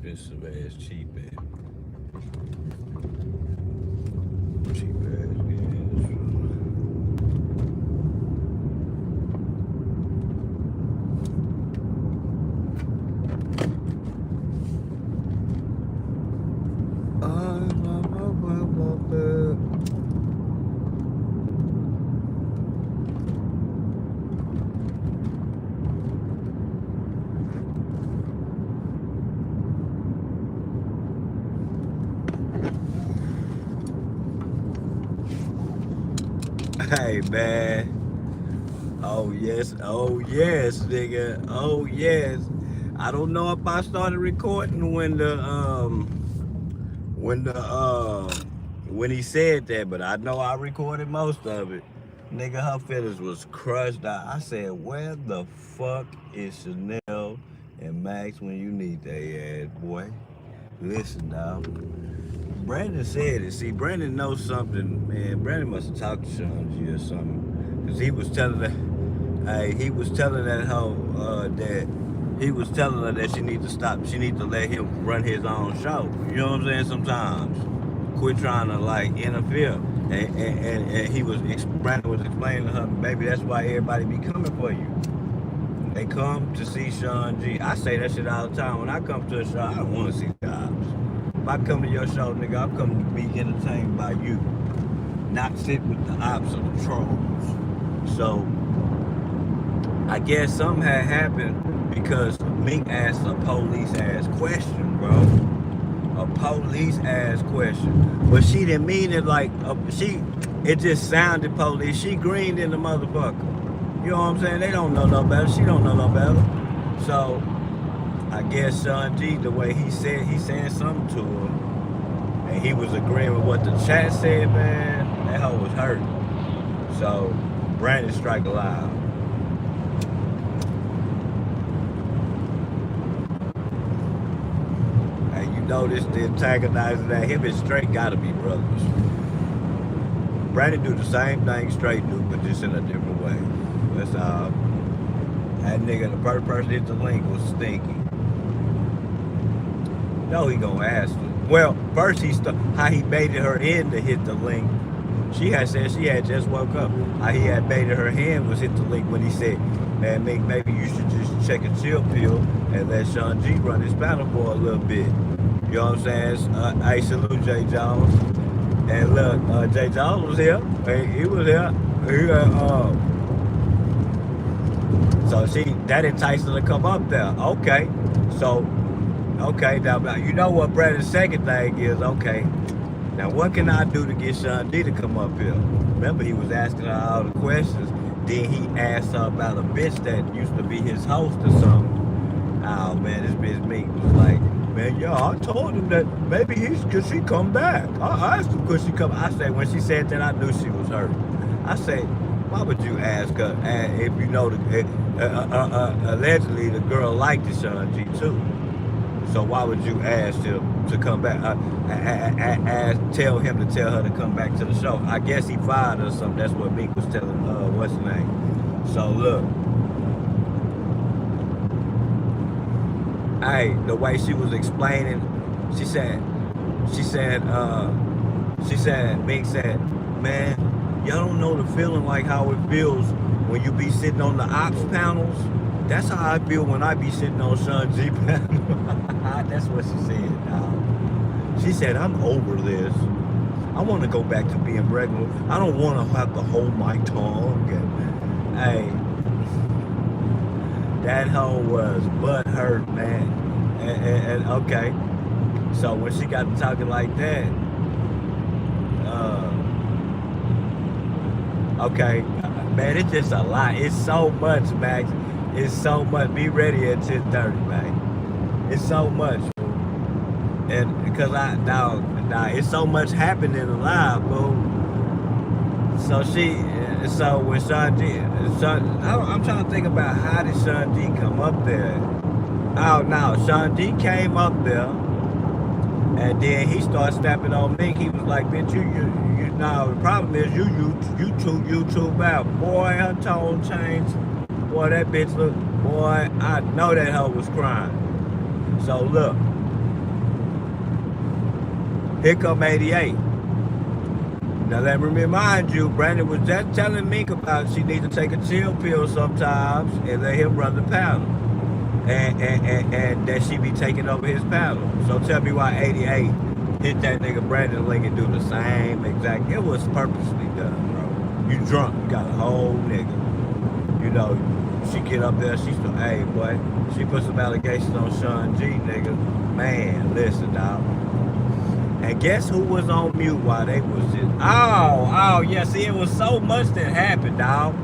expensive ass cheap ass. Cheap ass gas. Hey man, oh yes, nigga, oh yes. I don't know if I started recording when he said that, but I know I recorded most of it. Nigga, her feelings was crushed. I said, where the fuck is Chanel and Max when you need their ass, boy? Listen, dog. Brandon said it. See, Brandon knows something, man. Brandon must have talked to Shawn G or something, cause he was telling her, he was telling that hoe he was telling her that she need to stop. She need to let him run his own show. You know what I'm saying? Sometimes, quit trying to like interfere. And he was Brandon was explaining to her, baby, that's why everybody be coming for you. They come to see Shawn G. I say that shit all the time. When I come to a show, I don't want to see the ops. If I come to your show, nigga, I'm coming to be entertained by you, not sit with the ops or the trolls. So, I guess something had happened because Mink asked a police-ass question, bro. A police-ass question. But she didn't mean it like, it just sounded police. She greened in the motherfucker. You know what I'm saying? They don't know no better. She don't know no better. So, I guess Shawn G, the way he said something to her, and he was agreeing with what the chat said, man, that hoe was hurt. So, Brandon strike alive. Hey, you notice the antagonizer that him and Straight gotta be brothers. Brandon do the same thing Straight do, but just in a different way. That's that nigga, the first person hit the link was Stinky. No, he gonna ask her. Well, first how he baited her in to hit the link. She had said she had just woke up. How he had baited her in was hit the link when he said, man, Mink, maybe you should just check a chill pill and let Shawn G run his panel for a little bit. You know what I'm saying? I salute Jay Jones. And look, Jay Jones was here. He was here. So that enticed her to come up there. Okay. So, okay, now you know what Brandon's second thing is, okay. Now what can I do to get Shawn G to come up here? Remember, he was asking her all the questions. Then he asked her about a bitch that used to be his host or something. Oh man, this bitch Mink was like, man, yo, I told him that maybe could she come back? I asked him, could she come? I said, when she said that, I knew she was hurt. I said, why would you ask her if you know allegedly the girl liked the Shawn G too? So why would you ask him to come back? Tell him to tell her to come back to the show. I guess he fired her or something. That's what Mink was telling what's his name. So look, hey, the way she was explaining, she said, Mink said, man, y'all don't know the feeling like how it feels when you be sitting on the ops panels. That's how I feel when I be sitting on Shawn G panel. That's what she said, dog. She said, I'm over this. I want to go back to being regular. I don't want to have to hold my tongue. And, hey, that hoe was butt hurt, man. And okay, so when she got to talking like that, okay, man, it's just a lot. It's so much, Max. It's so much. Be ready at 10:30, man. It's so much. And because now it's so much happening live, bro. So when Shawn G, I'm trying to think about how did Shawn G come up there. Oh no, Shawn G came up there, and then he started snapping on Mink. He was like, bitch, you now the problem is you YouTube out. Boy, her tone changed. Boy, that bitch look, boy, I know that hoe was crying. So look, Here come 88. Now let me remind you, Brandon was just telling Mink about she needs to take a chill pill sometimes and let him run the paddle. And that she be taking over his paddle. So tell me why 88 hit that nigga Brandon Link and do the same exact. It was purposely done, bro. You drunk, you got a whole nigga. You know, she get up there, she's the, hey boy, she put some allegations on Shawn G, nigga. Man, listen, dog. And guess who was on mute while they was just, yeah, see, it was so much that happened, dog.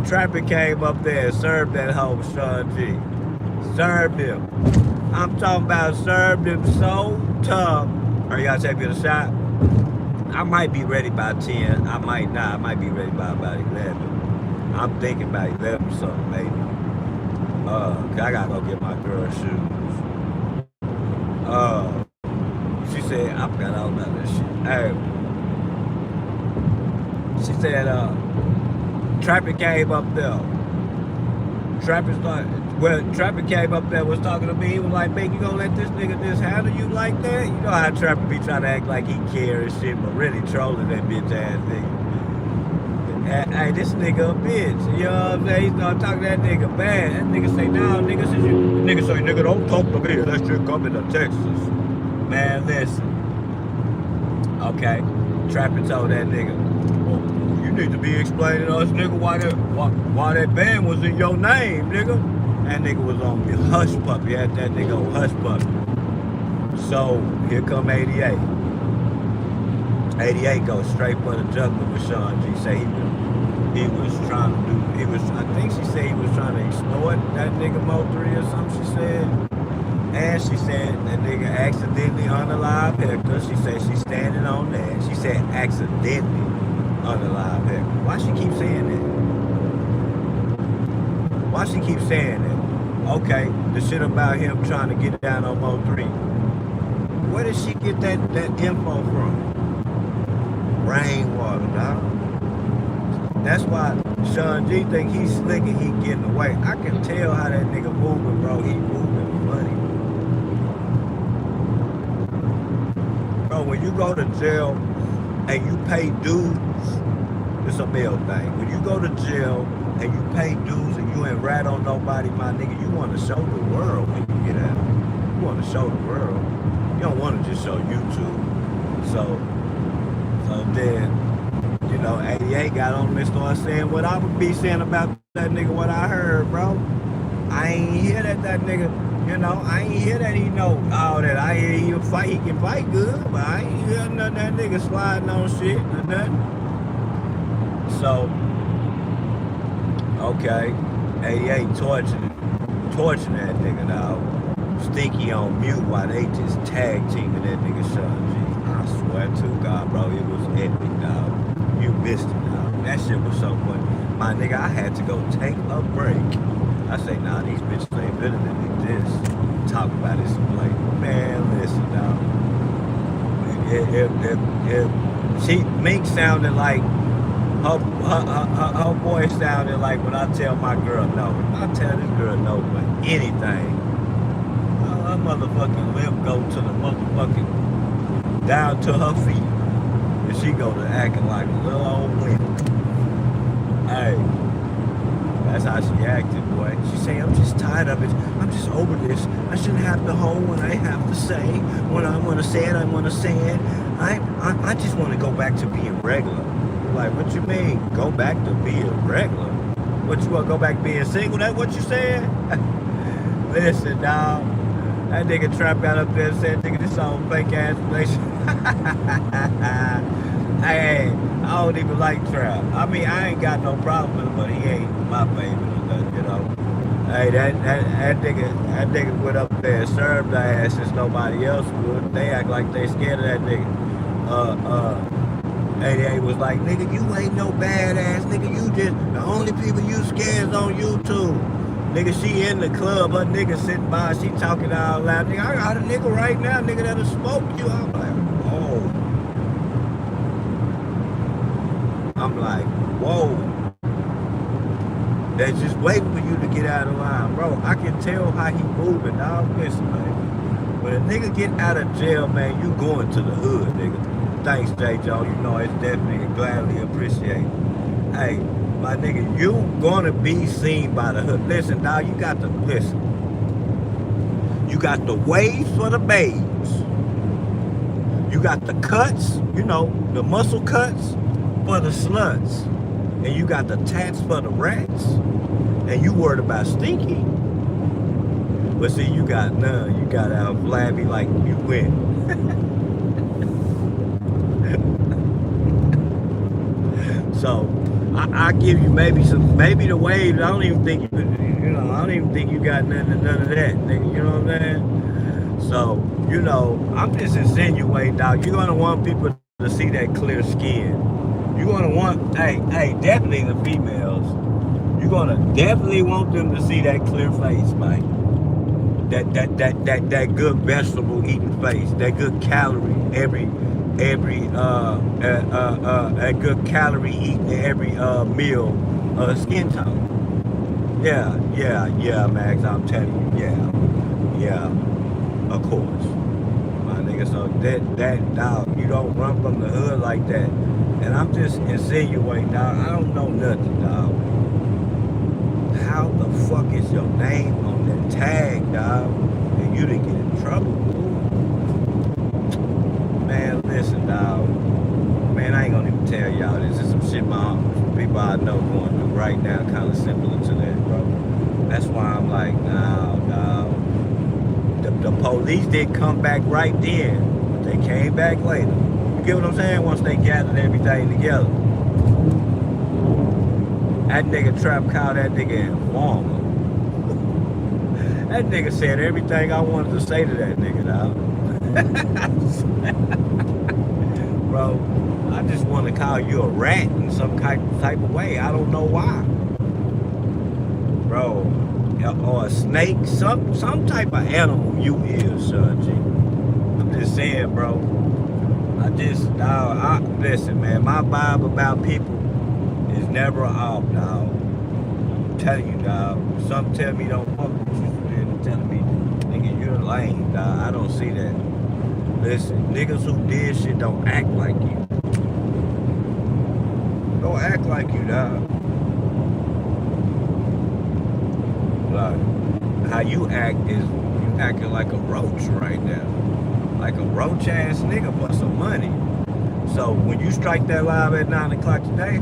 Trapper came up there and served that hoe Shawn G. Served him. I'm talking about served him so tough. Are you gonna take me to the shot? I might be ready by 10. I might not. I might be ready by about 11. I'm thinking about 11 something, maybe. Cause I gotta go get my girl's shoes. She said, I forgot all about that shit. Hey. She said, Trapper came up there. Trapper came up there, was talking to me. He was like, "Man, you gonna let this nigga just handle you like that?" You know how Trapper be trying to act like he cares and shit, but really trolling that bitch ass nigga. Hey, this nigga a bitch. You know what I'm saying? He started talking to that nigga bad. That nigga say, "No, nigga, since you." Nigga say, "Nigga, don't talk to me. That shit coming to Texas." Man, listen. Okay, Trapper told that nigga, "Oh, you need to be explaining to us, nigga, why that band was in your name, nigga." That nigga was on hush puppy. Had that nigga on hush puppy. So here come 88. 88 goes straight for the juggler with Shawn G. Say he was trying to do. I think she said he was trying to exploit that nigga Mo3 or something. She said. And she said that nigga accidentally unalived Hector. She said she's standing on that. She said accidentally unalived Hector. Why she keep saying that? Why she keep saying that? Okay, the shit about him trying to get down on Mo3. Where did she get that info from? Rainwater, dog. That's why Shawn G think he's slick and he getting away. I can tell how that nigga moving, bro. He moving funny. Bro, when you go to jail and you pay dues, it's a male thing. When you go to jail and you pay dues and you ain't rat on nobody, my nigga, you want to show the world when you get out. You want to show the world. You don't want to just show YouTube. So then, you know, 88 got on and started saying what I would be saying about that nigga, what I heard, bro. I ain't hear that nigga, you know, I ain't hear that he know all that. I hear he can fight good, but I ain't hear none of that nigga sliding on shit or nothing. So, okay, 88 torching that nigga, dog. Stinky on mute while they just tag teaming that nigga Shawn G. I swear to God, bro, it was epic, dog. You missed it, dog. That shit was so funny. My nigga, I had to go take a break. I say, nah, these bitches ain't better than this. Talk about this and play. Man, listen, dog. Mink sounded like her voice sounded like when I tell my girl no. If I tell this girl no for anything, her motherfucking lip go to the motherfucking down to her feet. And she go to acting like a little old wimp. Hey, that's how she acted, boy. She say, I'm just tired of it. I'm just over this. I shouldn't have to hold when I have to say. When I want to say it, I want to say it. I just want to go back to being regular. Like, what you mean? Go back to being regular? What, you want to go back to being single? That's what you said? Listen, dawg. That nigga Trap got up there and said, nigga, this song fake ass relation. Hey, I don't even like Trap. I mean, I ain't got no problem with him, but he ain't my favorite or nothing, you know. Hey, that nigga went up there and served their ass since nobody else would. They act like they scared of that nigga. 88 was like, nigga, you ain't no badass, nigga, you just, the only people you scared is on YouTube. Nigga, she in the club, her nigga sitting by, she talking out loud. Nigga, I got a nigga right now, nigga, that'll smoke you. I'm like, whoa. I'm like, whoa. They're just waiting for you to get out of line. Bro, I can tell how he moving, dog. Listen, man. When a nigga get out of jail, man, you going to the hood, nigga. Thanks, J. Joe. You know it's definitely gladly appreciated. Hey, my nigga, you gonna be seen by the hood. Listen, dog, you got to listen. You got the waves for the babes. You got the cuts, you know, the muscle cuts for the sluts. And you got the tats for the rats. And you worried about Stinky. But see, you got none. You got out flabby like you win. So I give you maybe the waves. I don't even think I don't even think you got none of that, nigga. You know what I'm saying? So, you know, I'm just insinuating, dog. You're gonna want people to see that clear skin. You're gonna want, hey, definitely the females. You're gonna definitely want them to see that clear face, man. That good vegetable eating face, that good calorie a good calorie eating every meal skin tone. Yeah, Max, I'm telling you, yeah, of course, my nigga. So that dog, you don't run from the hood like that. And I'm just insinuating, dog. I don't know nothing, dog. How the fuck is your name on that tag, dog? And you didn't get in trouble, man. Listen, dog. Man, I ain't gonna even tell y'all. This is some shit some people I know going through right now, kind of similar to that, bro. That's why I'm like, nah, dog. The police did come back right then, but they came back later. You get what I'm saying? Once they gathered everything together. That nigga Trap called that nigga informer. That nigga said everything I wanted to say to that nigga, dog. Bro, I just want to call you a rat in some type of way. I don't know why. Bro, or a snake, some type of animal you is, Shawn G. I'm just saying, bro. Listen, man, my vibe about people is never off, dog. I'm telling you, dog. Some tell me don't fuck with you, and telling me, nigga, you're lame, dog. I don't see that. Listen, niggas who did shit don't act like you. Don't act like you, dog. Like, how you act is you acting like a roach right now. Like a roach ass nigga for some money. So when you strike that live at 9 o'clock today,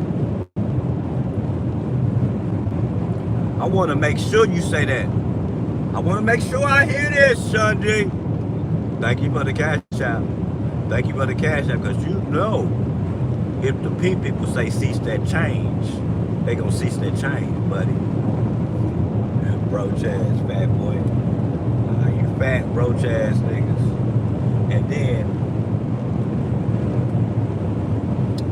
I want to make sure you say that. I want to make sure I hear this, Shawn G. Thank you for the cash out. Thank you for the cash out, because you know if the people say cease that change, they gonna cease that change, buddy. Roach ass fat boy. You fat roach ass niggas. And then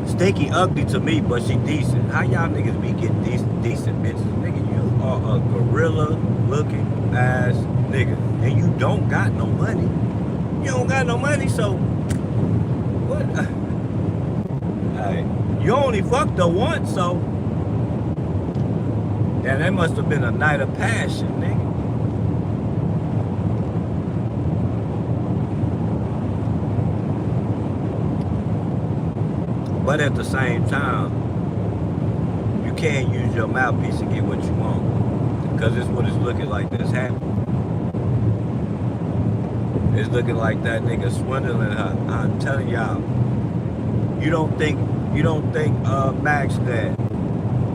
Stinky ugly to me, but she decent. How y'all niggas be getting decent bitches? Nigga, you are a gorilla looking ass nigga. And you don't got no money. You don't got no money, so what? Hey, you only fucked her once, so yeah, that must have been a night of passion, nigga. But at the same time, you can't use your mouthpiece to get what you want, because it's what it's looking like that's happening. It's looking like that nigga swindling her. I'm telling y'all, you don't think Max that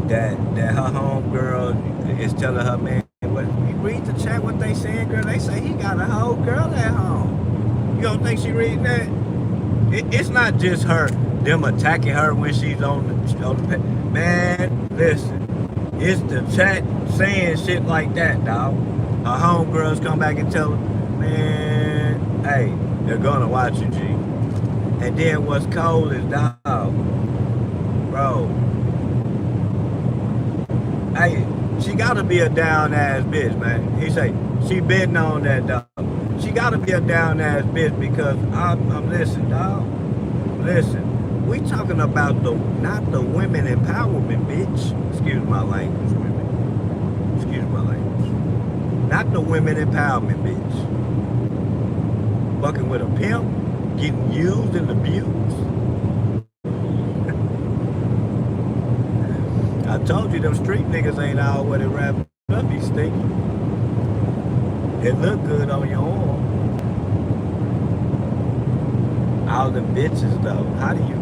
her homegirl is telling her man, but you read the chat what they saying, girl. They say he got a whole girl at home. You don't think she reading that? It's not just them attacking her when she's on the man. Listen, it's the chat saying shit like that, dog. Her homegirls come back and tell her, man, hey, they're gonna watch you, G. And then what's cold is, dog, bro. Hey, she gotta be a down ass bitch, man. He say she bidding on that, dog. She gotta be a down ass bitch, because I'm listen, dog. Listen, we talking about not the women empowerment, bitch. Excuse my language, women. Excuse my language. Not the women empowerment, bitch. fucking with a pimp, getting used and abused. I told you them street niggas ain't all what it wrapped up, you stinky. It look good on your arm. All them bitches though, how do you,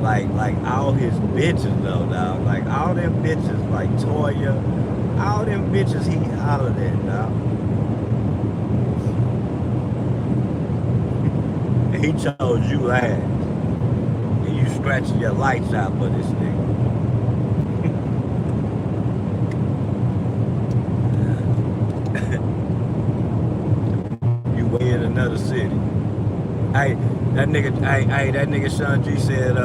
like all his bitches though, dog. Like all them bitches, like Toya, all them bitches he hollered at, dog. And he chose you last. And you scratching your lights out for this nigga. You way in another city. Hey, that nigga Shawn G said,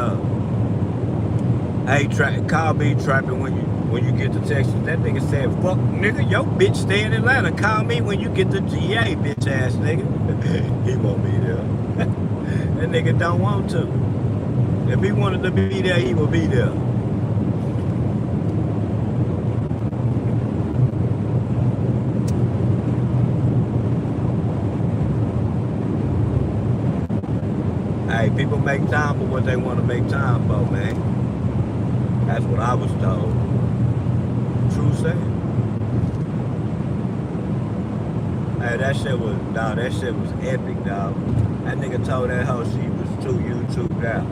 hey, call me trapping when you get to Texas. That nigga said, fuck nigga, your bitch stay in Atlanta. Call me when you get to GA, bitch ass nigga. He won't be there. That nigga don't want to. If he wanted to be there, he would be there. Hey, people make time for what they want to make time for, man. That's what I was told. True saying. Hey, that shit was epic, dog. That nigga told that hoe she was too YouTube out.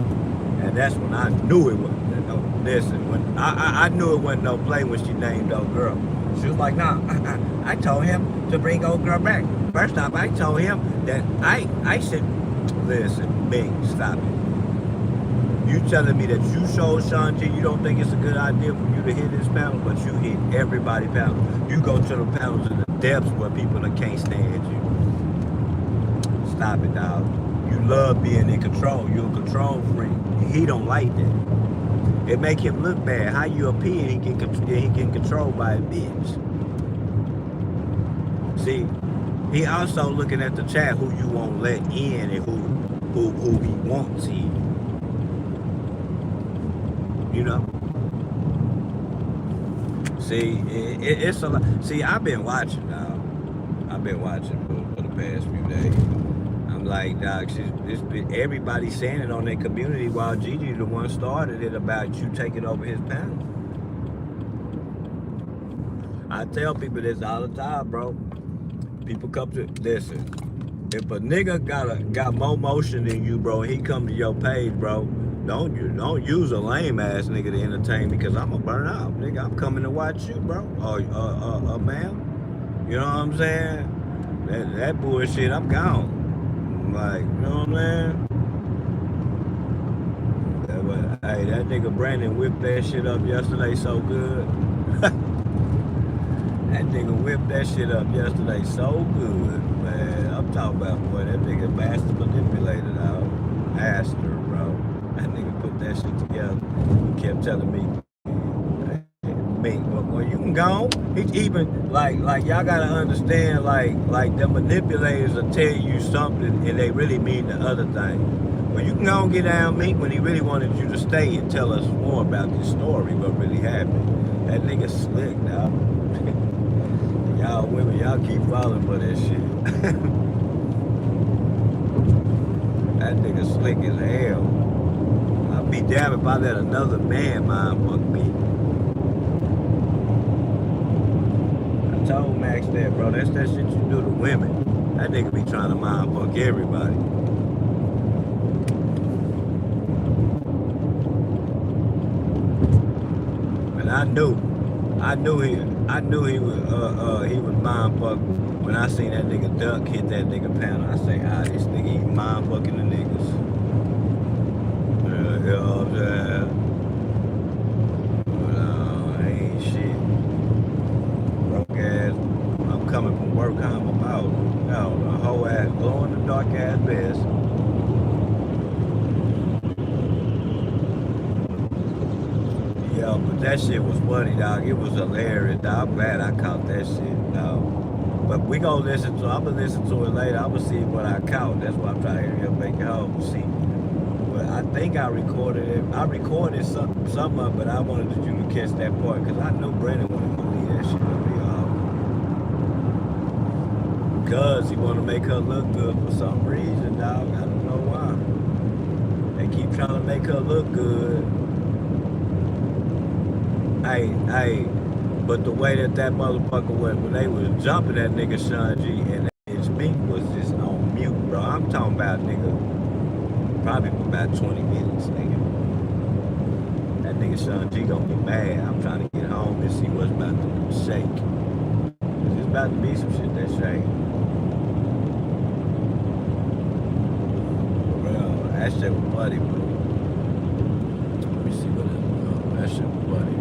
And that's when I knew it wasn't. Listen, when I knew it wasn't no play when she named old girl. She was like, nah, I told him to bring old girl back. First off, I told him that I should, listen, Bing, stop it. You telling me that you showed Shawn G you don't think it's a good idea for you to hit his panel, but you hit everybody panel. You go to the panels in the depths where people that can't stand you. Stop it, dog. You love being in control. You're a control freak. He don't like that. It make him look bad. How you appear, he get controlled by a bitch. See, he also looking at the chat who you won't let in and who he wants in. You know? See, it's a lot. See, I've been watching, dog. I've been watching for the past few days. I'm like, dog, everybody saying it on their community while Gigi the one started it about you taking over his panel. I tell people this all the time, bro. People come to, listen, if a nigga got more motion than you, bro, he come to your page, bro, don't use a lame ass nigga to entertain me, because I'm gonna burn out, nigga. I'm coming to watch you, bro. Man. You know what I'm saying? That bullshit, I'm gone. Like, you know what I'm saying? Hey, that nigga Brandon whipped that shit up yesterday so good. That nigga whipped that shit up yesterday so good, man. I'm talking about, boy, that nigga master manipulated out. Master, bro. That nigga put that shit together. He kept telling me, well, you can go. He even, like y'all gotta understand, like the manipulators will tell you something and they really mean the other thing. Well, you can go and get down Mink when he really wanted you to stay and tell us more about this story, what really happened. That nigga slick, dog. Y'all women, y'all keep falling for that shit. That nigga slick as hell. I'll be damned if I let another man mind fuck me. I told Max that, bro. That's that shit you do to women. That nigga be trying to mind fuck everybody. And I knew he was mind fucked when I seen that nigga duck hit that nigga panel. I say, this nigga he mind fucking the niggas. You know what I'm saying? But ain't shit. Broke ass. I'm coming from work, I'm about. No, the whole ass glowing the dark ass best. Yo, but that shit was funny, dog. It was hilarious, dog. I'm glad I caught that shit, dog. But we gonna listen to it. I'm gonna listen to it later. I'm gonna see what I caught. That's why I'm trying to hear you make it home. See. But I think I recorded it. I recorded some of it, but I wanted you to catch that part because I knew Brandon wanted to leave that shit up here. Because he want to make her look good for some reason, dog. I don't know why. They keep trying to make her look good. Hey, but the way that motherfucker went when they was jumping that nigga Shawn G and his beat was just on mute, bro. I'm talking about, nigga, probably for about 20 minutes, nigga. That nigga Shawn G gonna be mad. I'm trying to get home and see what's about to shake. There's about to be some shit that shake. Well, that shit was bloody, bro. Let me see what it is. That shit was bloody.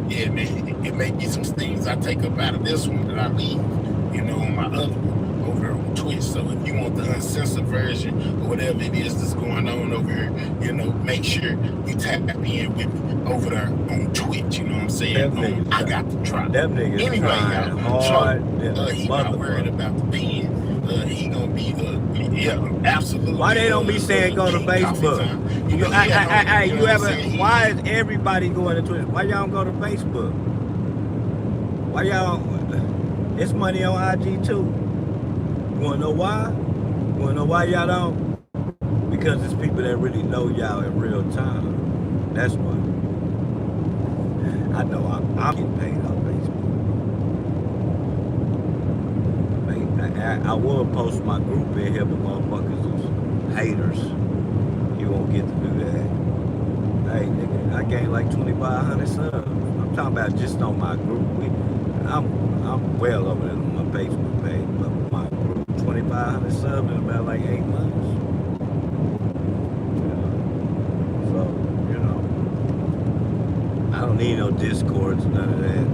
Yeah, man, it may be some things I take up out of this one that I leave, you know, on my other one over on Twitch. So if you want the uncensored version or whatever it is that's going on over here, you know, make sure you tap in with me over there on Twitch. You know what I'm saying? I got the drop. Anyway, y'all, he not worried about the pen. He gonna be absolutely. Why they don't be saying go to Facebook? Why is everybody going to Twitter? Why y'all don't go to Facebook? Why y'all? It's money on IG too. You wanna know why? You wanna know why y'all don't? Because it's people that really know y'all in real time. That's why. I know I'm getting paid on Facebook. I will post my group in here, but motherfuckers is haters. You won't get to do that. Hey, nigga, I gained like 2,500 subs. I'm talking about just on my group. I'm well over there on my Facebook page, but my group, 2,500 subs in about like 8 months. So, you know, I don't need no Discords, none of that.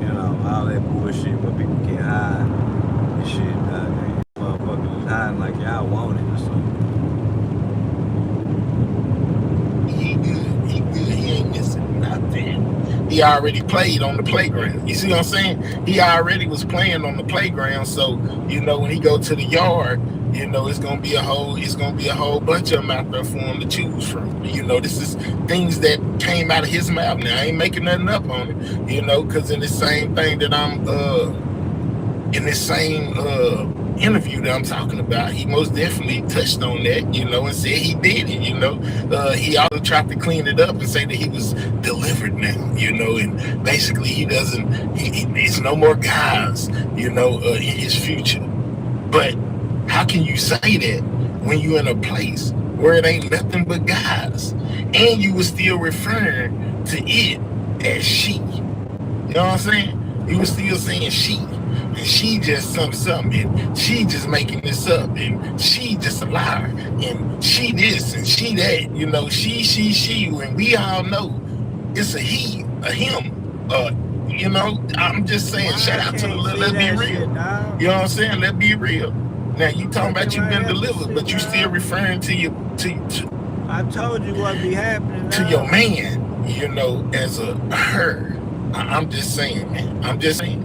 You know, all that bullshit where people can't hide. Shit, motherfuckers is hiding like y'all want it or something. He good, he ain't missing nothing. He already played on the playground. You see what I'm saying? He already was playing on the playground, so you know when he go to the yard, you know it's gonna be a whole bunch of them out there for him to choose from. You know, this is things that came out of his mouth. Now I ain't making nothing up on it, you know, because in the same thing that I'm in this same interview that I'm talking about, he most definitely touched on that, you know, and said he did it, you know. He also tried to clean it up and say that he was delivered now, you know, and basically he's no more guys, you know, in his future. But how can you say that when you're in a place where it ain't nothing but guys, and you were still referring to it as she? You know what I'm saying? You were still saying she. And she just something, and she just making this up, and she just a liar, and she this, and she that, you know, she, when we all know it's a he, a him, you know, I'm just saying, shout out to the let's be real, shit, you know what I'm saying, let's be real. Now, you talking about you been delivered, but you still referring to your, I told you what be happening to your man, you know, as a her. I'm just saying, man. I'm just saying,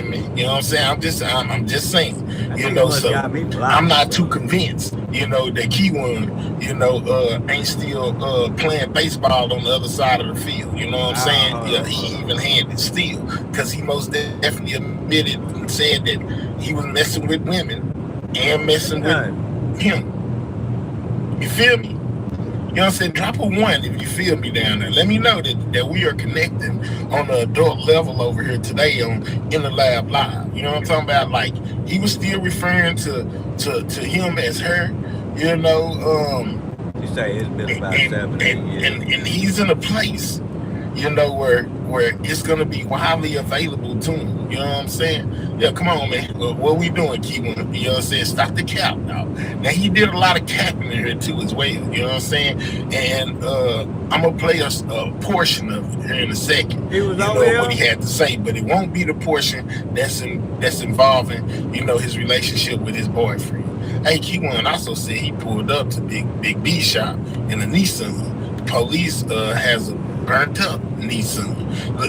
man. You know what I'm saying? I'm just saying. You know, so I'm not too convinced, you know, that Key1, you know, ain't still playing baseball on the other side of the field. You know what I'm saying? Yeah, he even-handed still, because he most definitely admitted and said that he was messing with women and messing with him. You feel me? You know what I'm saying? Drop a 1 if you feel me down there. Let me know that we are connecting on the adult level over here today on In the Lab Live. You know what I'm talking about? Like, he was still referring to him as her, you know. You say it's been about 7 years. And he's in a place, you know, where it's gonna be widely available to him. You know what I'm saying? Yeah, come on, man. What we doing, Key1? You know what I'm saying? Stop the cap now. Now, he did a lot of capping in here too as well. You know what I'm saying? And I'm gonna play a portion of it here in a second. He was you know what he had to say, but it won't be the portion that's involving, you know, his relationship with his boyfriend. Hey, Key1 also said he pulled up to Big B shop in a Nissan. The police has a burnt up Nissan.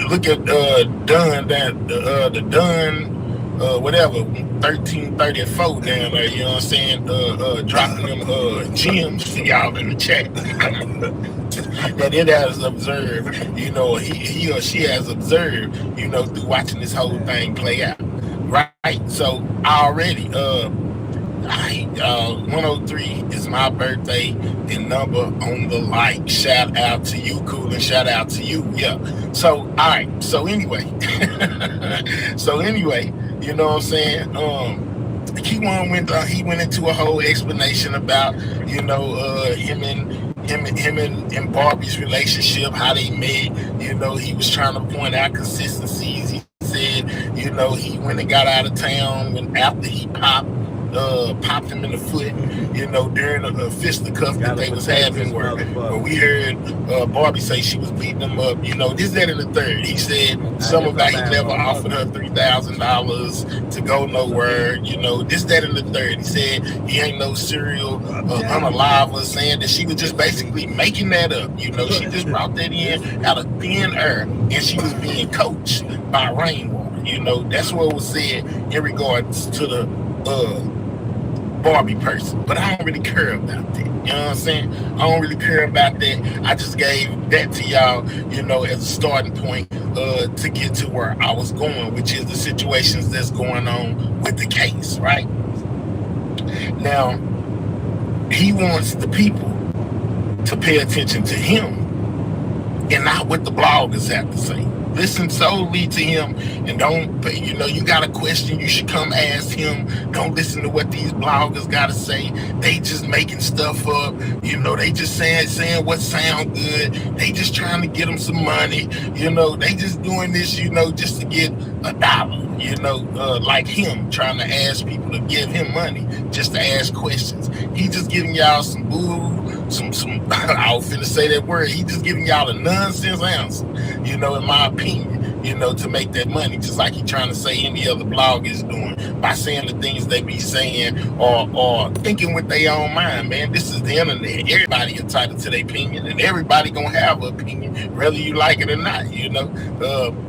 Look at Dunn, the Dunn whatever, 1334 down there, you know what I'm saying? Dropping them gems for y'all in the chat. That it has observed, you know, he or she has observed, you know, through watching this whole thing play out. Right? So already, 103 is my birthday and number on the like. Shout out to you, cool, and shout out to you. Yeah. So, all right. So anyway, you know what I'm saying? Keyone went into a whole explanation about, you know, him and Barbie's relationship, how they met. You know, he was trying to point out consistencies. He said, you know, he went and got out of town after he popped him in the foot, you know, during a fisticuff that they was having where we heard Barbie say she was beating him up, you know, this, that, and the third. He said something about he never offered her $3,000 to go nowhere, you know, this, that, and the third. He said he ain't no serial unaliver, saying that she was just basically making that up, you know, she just brought that in out of thin air, and she was being coached by rainwater, you know, that's what was said in regards to the Barbie person. But I don't really care about that. You know what I'm saying? I don't really care about that. I just gave that to y'all, you know, as a starting point to get to where I was going, which is the situations that's going on with the case, right? Now, he wants the people to pay attention to him and not what the bloggers have to say. Listen solely to him, and don't, you know, you got a question, you should come ask him. Don't listen to what these bloggers got to say. They just making stuff up, you know, they just saying what sound good. They just trying to get them some money, you know, they just doing this, you know, just to get $1, you know, like him trying to ask people to give him money just to ask questions. He just giving y'all some boo, some I was finna say that word. He just giving y'all a nonsense answer, you know, in my opinion, you know, to make that money, just like he trying to say any other blog is doing by saying the things they be saying or thinking with their own mind, man. This is the internet. Everybody entitled to their opinion, and everybody gonna have an opinion, whether you like it or not, you know.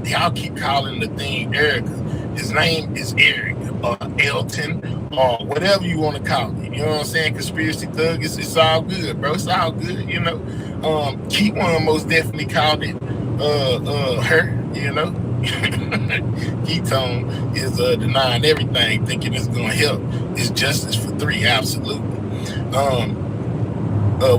Y'all keep calling the thing Erica. His name is Eric or Elton or whatever you want to call it. You know what I'm saying? Conspiracy thug, it's all good, bro. It's all good, you know. Keyone most definitely called it her, you know. Ketone is denying everything, thinking it's gonna help. It's justice for 3, absolutely.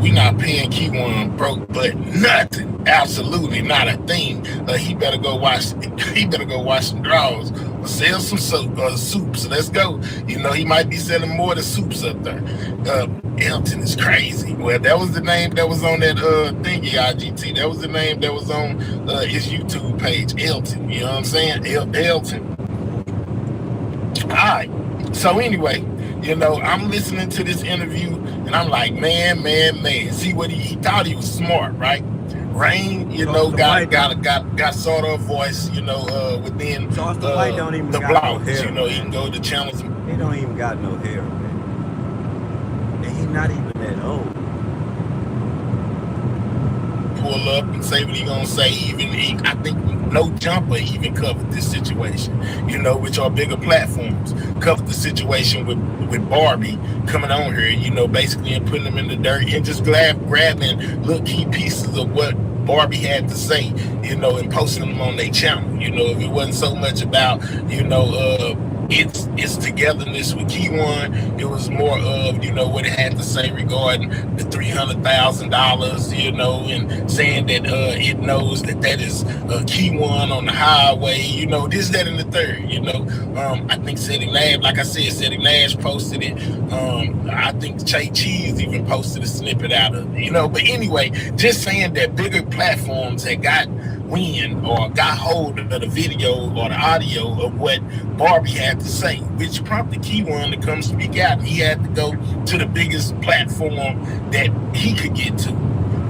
We not paying Keyone broke, but nothing. Absolutely not a thing. He better go wash some drawers or sell some soups. Let's go. You know, he might be selling more than soups up there. Elton is crazy. Well, that was the name that was on that thingy IGT. That was the name that was on his YouTube page, Elton. You know what I'm saying? Elton. All right. So anyway, you know, I'm listening to this interview and I'm like, man. See what he thought he was smart, right? Rain, you know, got sort of a voice, you know, within the blogs. You know, he can go to channels. He don't even got no hair, man. And he's not even that old. Pull up and say what he gonna say. I think No Jumper even covered this situation, you know, which are bigger platforms. Covered the situation with Barbie coming on here, you know, basically and putting them in the dirt and just grabbing little key pieces of what Barbie had to say, you know, and posting them on their channel. You know, if it wasn't so much about, you know, its togetherness with Keyone, it was more of, you know, what it had to say regarding the $300,000, you know, and saying that it knows that is Keyone on the highway, you know, this, that, and the third, you know. I think Setting Nash, like I said, Setting Nash posted it. I think Che Cheese even posted a snippet out of it, you know. But anyway, just saying that bigger platforms had got wind or got hold of the video or the audio of what Barbie had to say, which prompted Keyone to come speak out. He had to go to the biggest platform that he could get to,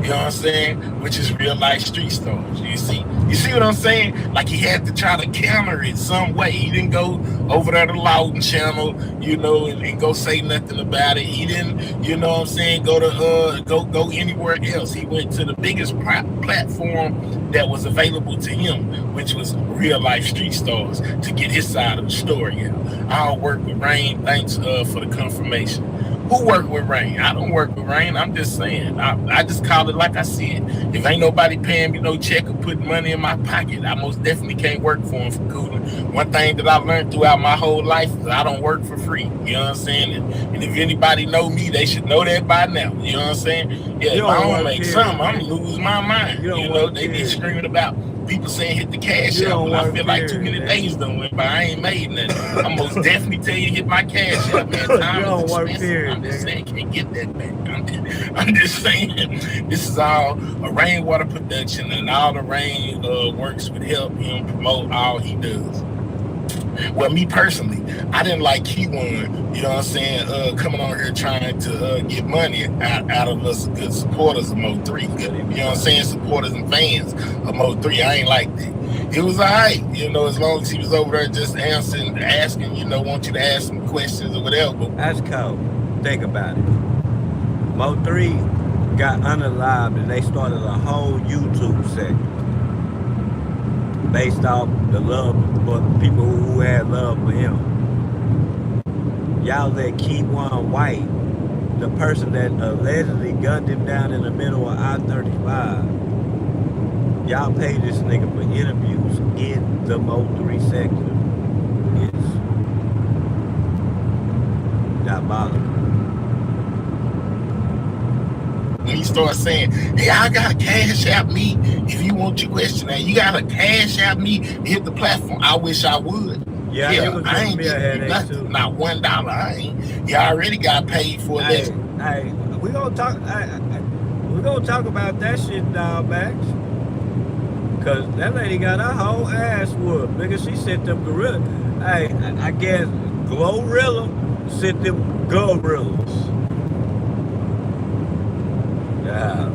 You know what I'm saying? Which is real life street stars. You see what I'm saying? Like he had to try to counter it some way. He didn't go over there to Loudon channel, you know, and go say nothing about it. He didn't, you know what I'm saying, go to go anywhere else. He went to the biggest platform that was available to him, which was real life street stars, to get his side of the story out. I'll work with Rain. Thanks for the confirmation. Who work with Rain? I don't work with Rain. I'm just saying. I just call it like I see it. If ain't nobody paying me no check or putting money in my pocket, I most definitely can't work for him for cooling. One thing that I learned throughout my whole life is I don't work for free. You know what I'm saying? And if anybody know me, they should know that by now. You know what I'm saying? Yeah, if I don't make something, I'm gonna lose my mind. You know, they be screaming about people saying hit the cash out, but I feel like too many days done went by. I ain't made nothing. I'm most definitely tell you hit my cash out, man. Time is expensive. I'm just saying, can't get that back. I'm just saying, this is all a rainwater production, and all the Rain works would help him promote all he does. Well, me personally, I didn't like Key1, you know what I'm saying, coming on here trying to get money out of us good supporters of Mo3, good, you know what I'm saying, supporters and fans of Mo3. I ain't like that. It was all right, you know, as long as he was over there just asking, you know, want you to ask some questions or whatever. That's cool. Think about it. Mo3 got unalived and they started a whole YouTube segment based off the love for people who had love for him. Y'all let Key1 White, the person that allegedly gunned him down in the middle of I-35, y'all pay this nigga for interviews in the Mo3 sector. It's diabolical. When he starts saying, hey, I gotta cash out me if you want your question out. You gotta cash out me to hit the platform. I wish I would. Yeah, I ain't getting nothing. Not $1. I ain't. You already got paid for it. Hey, we gonna talk about that shit, dog, Max. Cause that lady got her whole ass whooped. Nigga, she sent them gorillas. Hey, I guess Glorilla sent them gorillas. Yeah.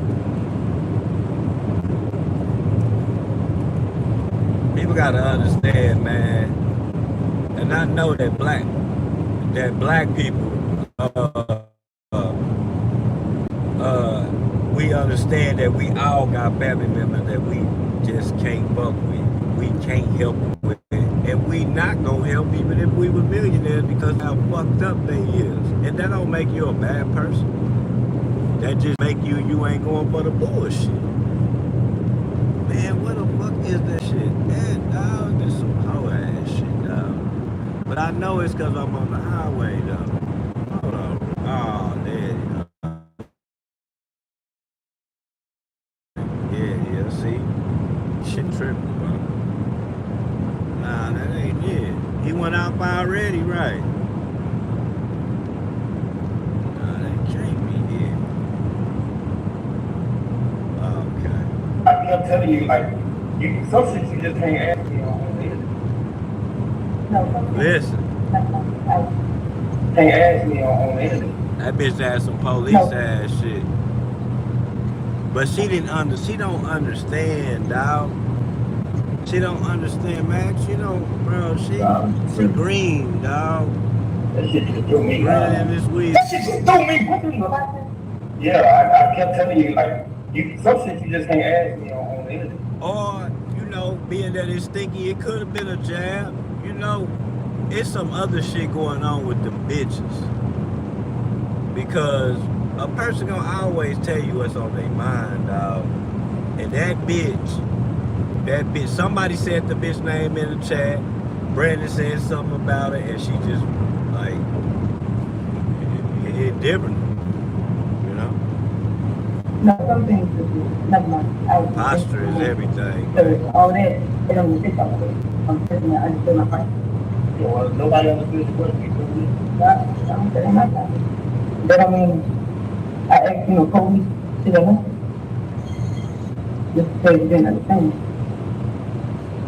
People gotta understand, man, and I know that black people, we understand that we all got family members that we just can't fuck with. We can't help with it, and we not gonna help even if we were millionaires because how fucked up they is, and that don't make you a bad person. That just make you ain't going for the bullshit. Man, what the fuck is that shit? Man, dog, this some hoe ass shit, dog. But I know it's cause I'm on the highway, though. Hold on. Oh, there you go. Yeah, see? Shit tripping, bro. Nah, that ain't it. He went out by already, right? Nah, that can't be it. I'm telling you, like, some shit you just can't ask me on the internet. Listen. Can't ask me on the internet. That bitch had some police ass shit. But she don't understand, dog. She don't understand, Max. She don't, bro. She green, dog. That shit just threw me. Green this weed. That shit just threw me. Yeah, I kept telling you, like, some shit you just can't ask me on the internet. Or, you know, being that it's Stinky, it could have been a jab. You know, it's some other shit going on with them bitches. Because a person gonna always tell you what's on their mind, dog. And that bitch, somebody said the bitch name in the chat. Brandon said something about it, and she just, like, it different. No, some things is never mind. Posture is everything. So all that, they don't even think about it. I'm sitting there, I just feel my heart. Yeah, well, nobody understood the question. I'm sitting my time. But I mean, I asked, police, she don't know. Just because you didn't understand.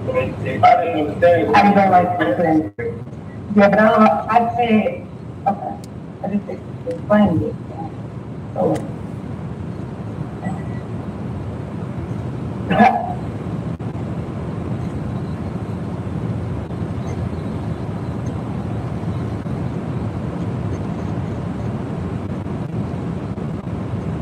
If I didn't understand, I don't like to understand. Yeah, but I said, okay. I just explained it. So,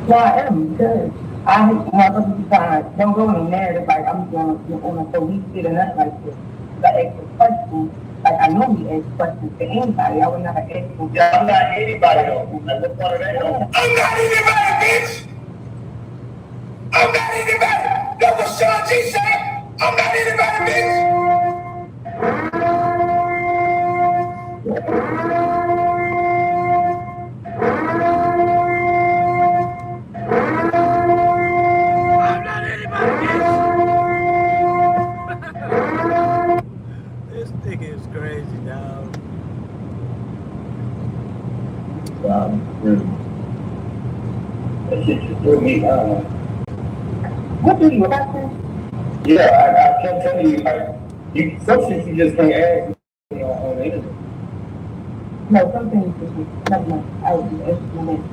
Yeah, I am, because I hate when motherfuckers try to don't go in the narrative like I'm going on a police shit or nothing like this. But ask a question, like I normally ask questions to anybody. I would never ask them. Yeah, I'm not anybody though. Like, what part of that though? I'm not anybody, bitch. I'm not anybody. That's what Shawn G said. I'm not anybody, bitch. I'm not anybody, bitch. This nigga is crazy, dog. That shit just threw me. What do you about to? Yeah, I can't tell you, like, some shit you just can't ask me on the internet. No, some things just never mind. I would be asking them.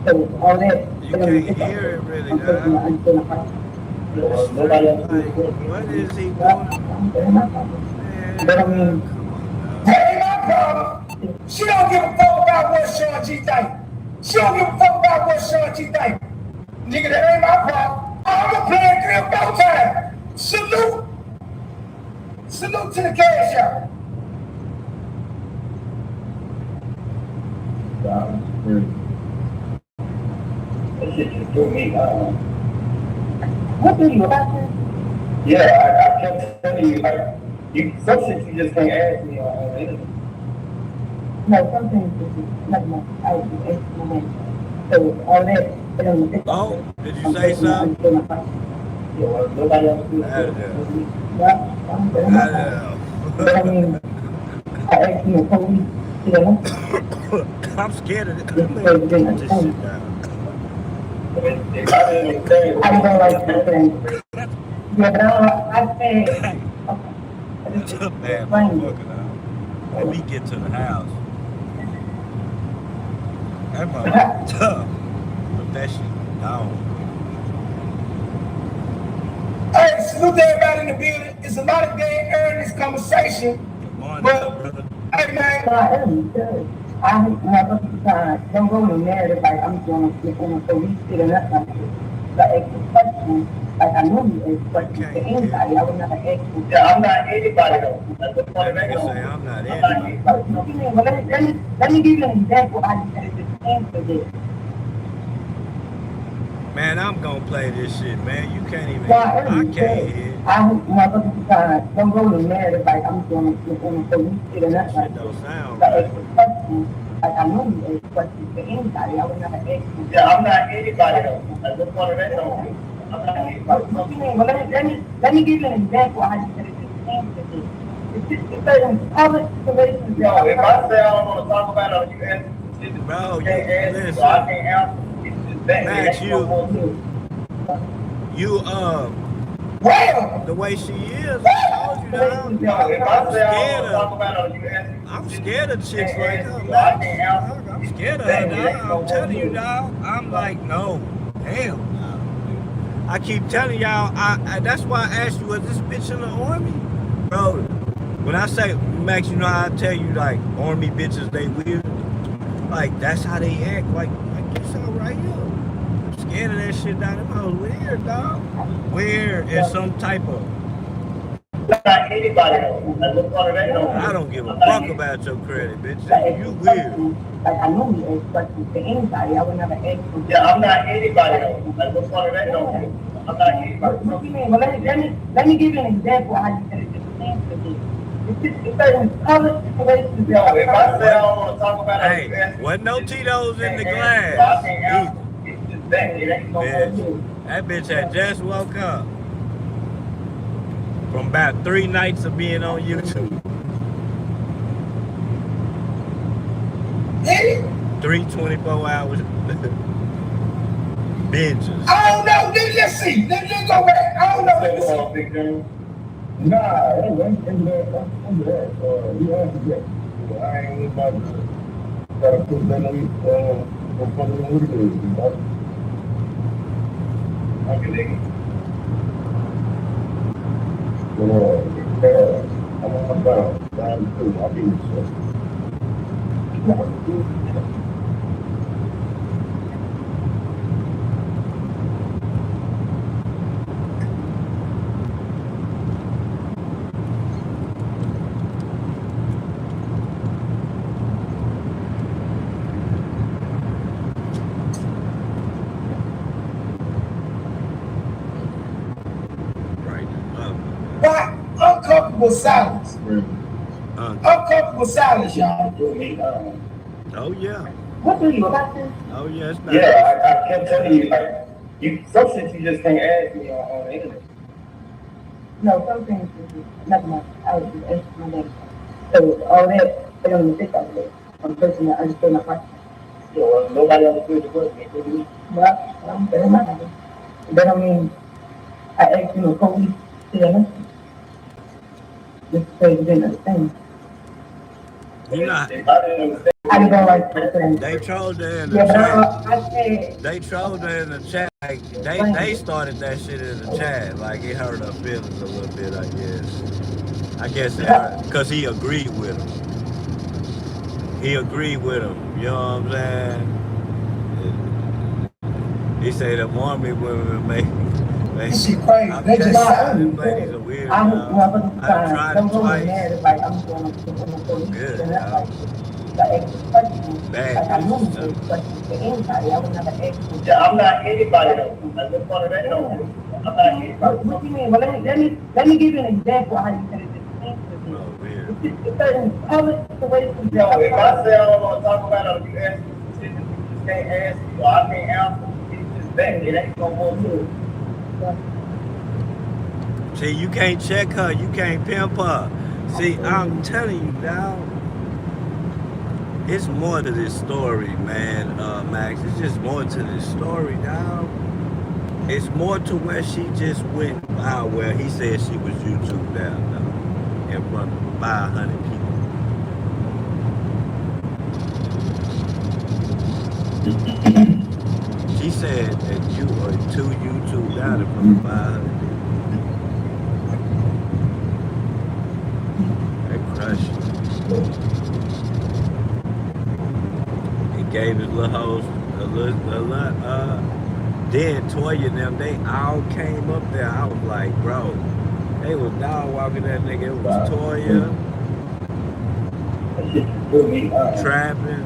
So all that. You can't hear it really, dog. Nobody else Like, what is he doing? But I mean, That ain't my problem. She don't give a fuck about what Shawn G think. She don't give a fuck about what Shawn G think. Nigga, that ain't my problem. I'm a player grip no time. Salute. Salute to the cash out. That shit just threw me. what do you about to? Yeah, I can't tell you, like, some shit you just can't ask me on the internet. No, some things just never mind. I would be asking them. So all that. Oh, did you say something? Yeah, well, nobody else do I it. don't know. But I mean, I asked you, police, you know? I'm scared of it. This Put thing this shit down. I don't like that thing. Yeah, but I said, That's a bad motherfucker, dog. Let me get to the house. That motherfucker tough. Put that shit down. Hey, salute to everybody in the building. It's a lot of dead air in this conversation. Good morning, But, brother. hey, man. I am, because I hate when motherfuckers try to don't go in the narrative like I'm going on a police shit or nothing like this. But ask a question, like I normally ask questions to anybody. I would never ask them. Yeah, I'm not anybody though. That's the part of That that nigga though. say I'm not I'm not anybody. anybody. Well, let me give you an example how you can just answer this. Man, I'm gonna play this shit, man. You can't even. Well, I am, can't hear. I hate when motherfuckers try to don't go in the narrative like I'm going on a police shit or That nothing like shit don't this. sound But right. ask a question, like I normally ask questions to anybody. I would never ask them. Yeah, I'm not anybody though. That's the part of that though. I'm not anybody. What you mean? Well, let me give you an example how you can just answer this. It's just certain public situations. Yo, if I say I don't want to talk about it, you ask me, Bro, you can't ask me, listen. so I can't answer. It's just that. Max, It ain't no more to it. You Well, the way she is, I told you that. Yo, if I say I scared don't want to talk of. about it, you ask me. I'm scared of chicks like her, So I man. can't answer. I'm scared of her, dog. I'm telling you, dog. I'm like, no, hell no. I keep telling y'all. I that's why I asked you, was this bitch in the army, bro? When I say Max, you know how I tell you like army bitches, they weird. Like that's how they act. Like this all right here. I'm scared of that shit, dog. Them hoes weird, dog. Weird in some type of. I'm not anybody though. That's the part of that though. I don't give a fuck about your credit, bitch. You weird. Like I normally ask questions to anybody. I would never ask them. Yeah, I'm not anybody though. That's the part of that though. I'm not anybody. What you mean? Well, let me give you an example how you can just answer this. It's just certain public situations. Yo, if I say I don't want to talk about it, you Hey, ask me. wasn't no Tito's in the So I glass. can't Either. answer. It's just that. It ain't no more to it. Bitch, that bitch had just woke up from about 3 nights of being on YouTube. 3 24 hours binges. I don't know. Let's see. Let's go back. I don't know. Let's see. Big Jim. Nah, I'm there. You answered that. I ain't about to try to put that on front of the video. Okay, nigga. I'm on my down too. I'll be Why? Uncomfortable silence. Uncomfortable silence, y'all. Oh yeah. What do you about this? Oh yeah. It's not Yeah, I kept telling you, like, some shit you just can't ask me on the internet. No, some things is not much. I was just asking my name. So all that, they don't even think of it. I'm person that understand my question. Yeah, well, nobody understood the question. Well, they don't matter. That don't mean I asked you a police to the answer. Just because you didn't understand. You know, I don't like that. they trolled her in the Yeah, but chat. I said, They trolled her in the chat. Like, they started that shit in the chat. Like, it hurt her feelings a little bit, I guess. I guess it hurt. Because he agreed with him. He agreed with him. You know what I'm saying? He said the Mormon women make This shit crazy. They just them ladies are weird. I'm tried it twice. like I'm going to Good, and that's y'all. like the extra questions. Bad Like I bitches, normally too. ask questions to anybody. I would never ask you. Yeah, I'm not anybody though. I just wanted that though. I'm not anybody. What do you mean? Well, let me give you an example of how you said it just answered me. Oh, weird. It's certain public situations. Yo, if I say I don't want to talk about it, you ask me some shit that you just can't ask me, or I can't answer, it's just that. It ain't gonna go through. See, you can't check her. You can't pimp her. See, I'm telling you now, it's more to this story, man, Max. It's just more to this story now. It's more to where she just went out where he said she was YouTube down now in front of 500 people. She said that you are too YouTube down in front of 500 people. He gave his little host a little, then Toya and them, they all came up there. I was like, bro, they was dog walking that nigga. It was Toya, Trapping,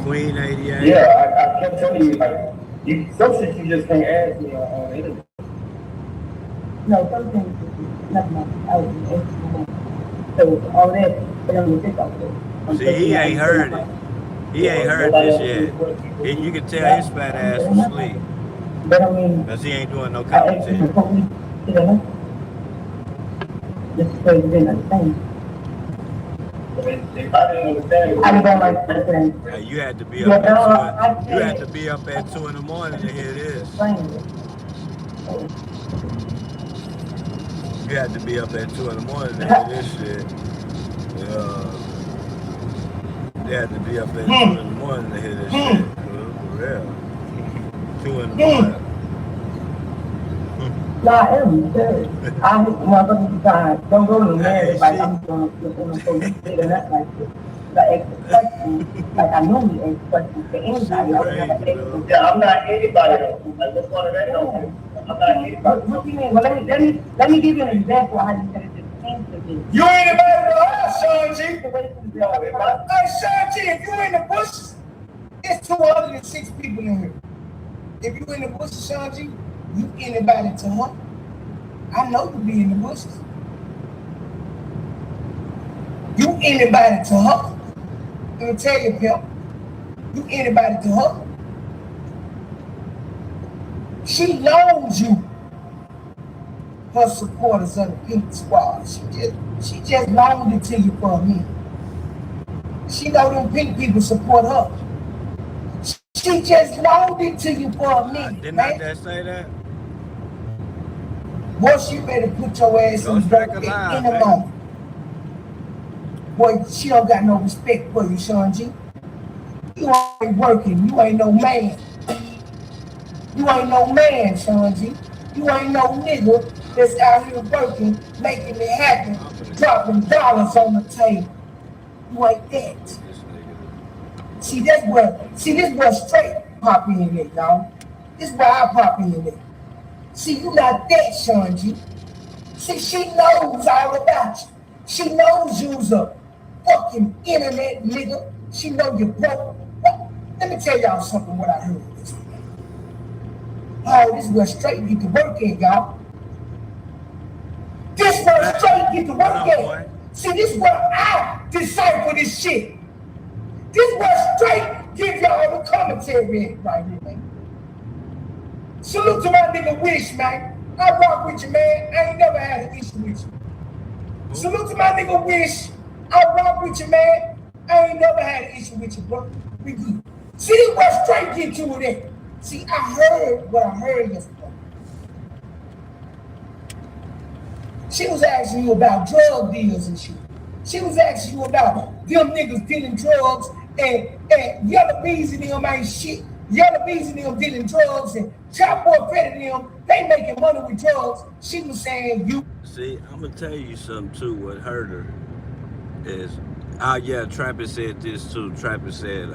Queen 88. Yeah, I kept telling you, like, some shit you just can't ask me on the internet. No, some things is not much. I was just asking my name. So all that, they don't even think of it. See, he ain't heard it. He ain't heard this yet. And you can tell his fat ass was asleep. That don't mean Because he ain't doing no I asked you commentary. a police to the answer. Just because you didn't understand. If I didn't understand, I don't like understand. Now, you had to be Yeah, up no, at 2. I You had said- to be up at 2 in the morning to hear this. Explain it. You had to be up at 2 in the morning to hear this shit. You had to be up at 2 in the morning to hear this shit. For real. 2 in the morning. No, I am serious. I motherfucking time. Don't go to marriage like I'm going to police shit or nothing like this. The extra questions, like I normally ask questions to anybody. I would never ask them. yeah, I'm not anybody though. I just wanted that though. I'm not anybody. What do you mean? Well, let me give you an example of how you said it just answered me. You ain't about to lie, Shawn G. Yo, if I, Hey, Shawn G, if you in the bushes, it's 206 people in here. If you in the bushes, Shawn G, you anybody to her. I know you be in the bushes. You anybody to her. Let me tell you, pimp. You anybody to her. She loans you her supporters of the Pink Squad. She just loaned it to you for a minute. She know them pink people support her. She just loaned it to you for a minute, Didn't I man. just say that? Boy, she better put your ass Go in the strike dirt a line, in the man. moment. Boy, she don't got no respect for you, Shawn G. You ain't working. You ain't no man. You ain't no man, Shawn G. You ain't no nigga. that's out here working, making it happen, dropping dollars on the table. You ain't that. See, this where straight pop in there, y'all. This is where I pop in there. See, you not that, Shawn G. See, she knows all about you. She knows you's a fucking internet nigga. She know you broke. Let me tell y'all something what I heard this week. Oh, this is where straight get to work in, y'all. This is where straight get to work in. See, this is where I decipher this shit. This is where straight give y'all the commentary right here, man. Salute to my nigga Wish, man. I rock with you, man. I ain't never had an issue with you. Salute to my nigga Wish. I rock with you, man. I ain't never had an issue with you, bro. We good. See, this where straight get to it in. See, I heard what I heard yesterday. She was asking you about drug deals and shit. She was asking you about them niggas dealing drugs and Yellow Bees and them ain't shit. Yellow Bees and them dealing drugs and Chop Boy Fred and them, they making money with drugs. She was saying you. See, I'm gonna tell you something too. What hurt her is, yeah, Trapper said this too. Trapper said,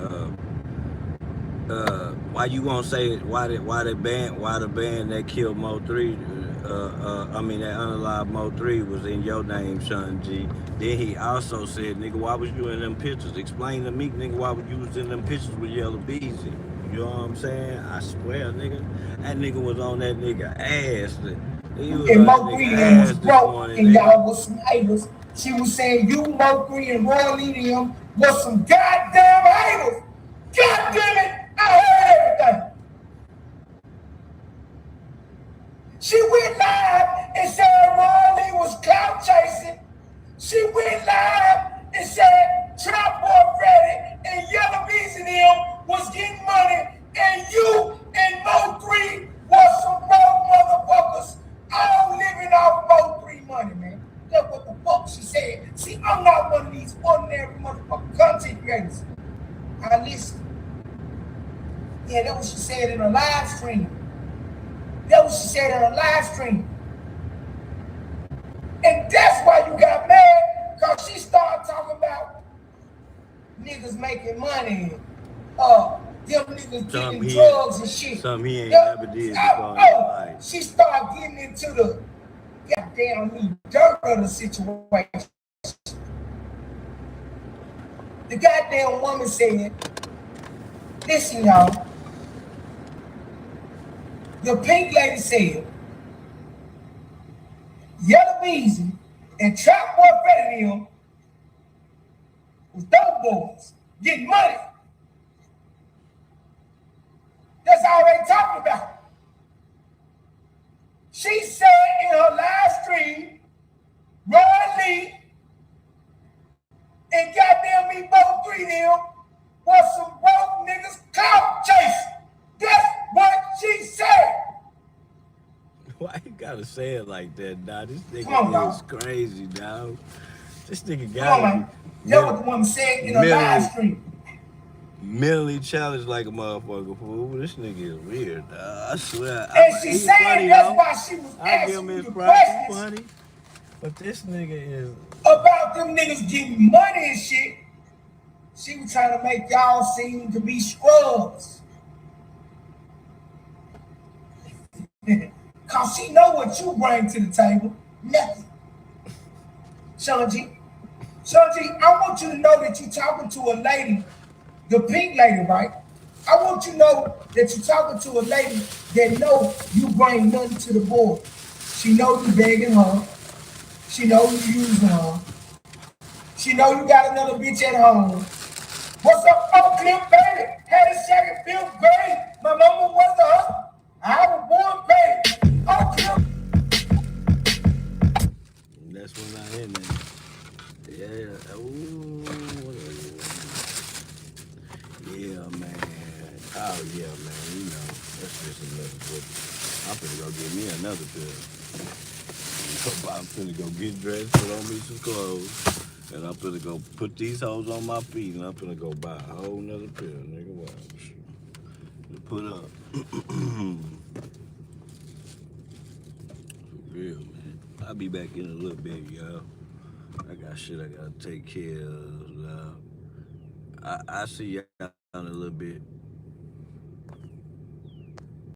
why you gonna say why the band that killed Mo 3, I mean that unalive Mo 3 was in your name, Shawn G. Then he also said, nigga, why was you in them pictures? Explain to me, nigga, why you was in them pictures with Yellow Bees in? You know what I'm saying? I swear, nigga, that nigga was on that nigga ass. He was and on Mo 3 ass was broke morning, and nigga. y'all was some haters. She was saying you, Mo 3 and Roy Lee them was some goddamn haters. God damn it, I heard everything. She went live and said Roy Lee was clout chasing. She went live and said Trap Boy Freddy and Yellow Bees and them was getting money, and you and Mo 3 was some broke motherfuckers all living off Mo 3 money, man. That's what the fuck she said. See, I'm not one of these ordinary motherfucking content creators. I listen. Yeah, that's what she said in her live stream. That's what she said in her live stream. And that's why you got mad, because she started talking about niggas making money, them niggas getting drugs and shit. Something he ain't never did before in his life. She started getting into the goddamn dirt of the situation. The goddamn woman said, listen, y'all. The pink lady said, Yellow Beezy and Trap Boy Freddy them was dope boys getting money. That's all they talking about. She said in her live stream, Roy Lee and goddamn me Mo 3 them was some broke niggas clout chasing. That's what she said. Why you gotta say it like that, dog? This nigga is dog. crazy, dog. This nigga Come on, man. That's what the woman said in her live stream. Mentally challenged like a motherfucker, fool. This nigga is weird, dog. I swear. And she said that's why she was asking you the questions funny, but this nigga is about them niggas getting money and shit. She was trying to make y'all seem to be scrubs. Cause she know what you bring to the table. Nothing. Shawn G, I want you to know that you're talking to a lady, the pink lady, right? I want you to know that you're talking to a lady that know you bring nothing to the board. She know you begging her. She know you using her. She know you got another bitch at home. What's up, Oak Cliff, baby? Had a second, feel great. My mama was the husband. I was born, baby. Oak Cliff. that's when I in there. Yeah. Ooh. Yeah, man. Oh yeah, man. You know, that's just another book. I'm finna go get me another pill. I'm finna go get dressed, put on me some clothes, and I'm finna go put these hoes on my feet, and I'm finna go buy a whole nother pill, nigga. Wow. To put up. For real, man. I'll be back in a little bit, y'all. I got shit I gotta take care of. I see y'all in a little bit.